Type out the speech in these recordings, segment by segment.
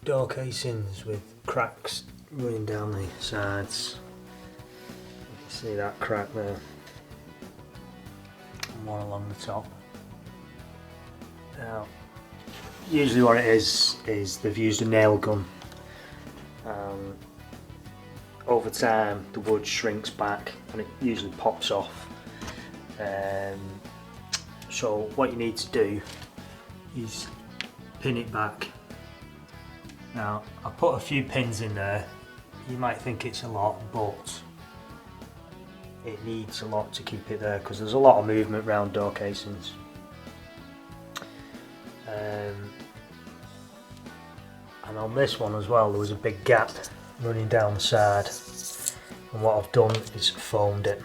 door casings with cracks running down the sides. You can see that crack there, and one along the top. Now, usually what it is they've used a nail gun. Over time the wood shrinks back and it usually pops off. So what you need to do is pin it back. Now I put a few pins in there. You might think it's a lot, but it needs a lot to keep it there because there's a lot of movement around door casings. And on this one as well, there was a big gap running down the side, and what I've done is foamed it.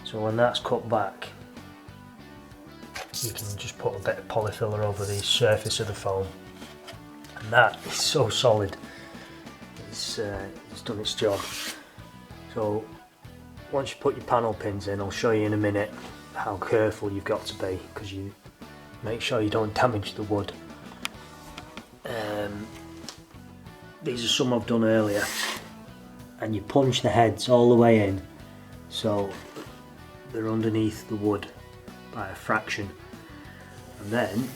So when that's cut back, you can just put a bit of polyfiller over the surface of the foam, and that is so solid. It's done its job. So once you put your panel pins in, I'll show you in a minute how careful you've got to be, because you make sure you don't damage the wood. These are some I've done earlier, and you punch the heads all the way in so they're underneath the wood by a fraction, and then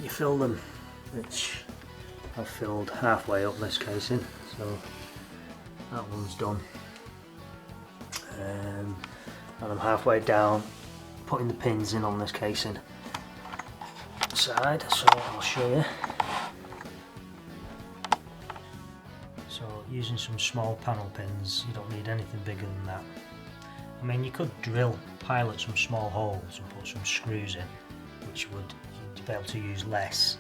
you fill them, which I've filled halfway up this casing, so that one's done. And I'm halfway down putting the pins in on this casing side, so I'll show you. So using some small panel pins, you don't need anything bigger than that. I mean, you could pilot some small holes and put some screws in, which would you'd be able to use less.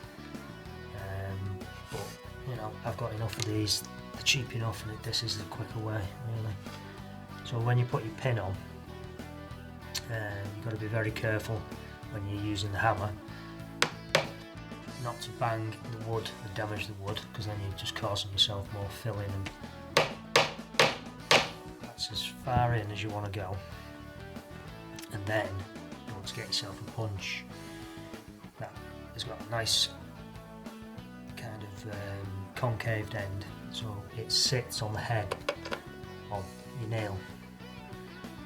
But you know, I've got enough of these. They're cheap enough, and this is the quicker way, really. So when you put your pin on, you've got to be very careful when you're using the hammer not to bang the wood and damage the wood, because then you're just causing yourself more filling, and that's as far in as you want to go. And then you want to get yourself a punch that has got a nice kind of concaved end, so it sits on the head of your nail,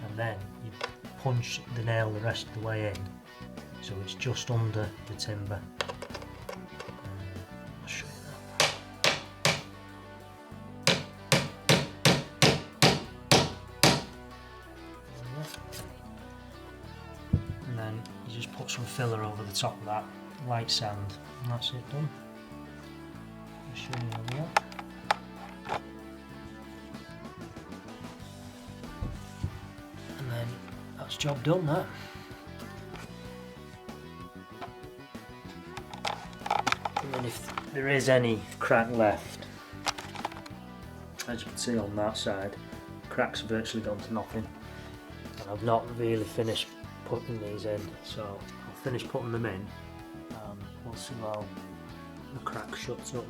and then you punch the nail the rest of the way in, so it's just under the timber. I'll show you that. And then you just put some filler over the top of that, light sand, and that's it done. I'll show you how we are. That's job done, that. And then if there is any crack left, as you can see on that side, cracks have virtually gone to nothing. And I've not really finished putting these in, so I'll finish putting them in and we'll see how the crack shuts up.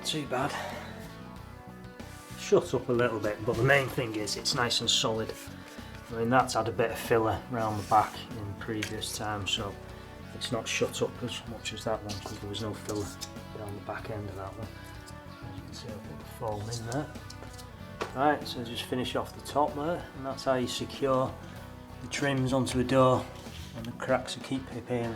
Too bad. Shut up a little bit, but the main thing is it's nice and solid. I mean, that's had a bit of filler around the back in previous times, so it's not shut up as much as that one, because there was no filler down the back end of that one. As you can see, I put the foam in there. Right, so just finish off the top there, and that's how you secure the trims onto a door when the cracks keep appearing.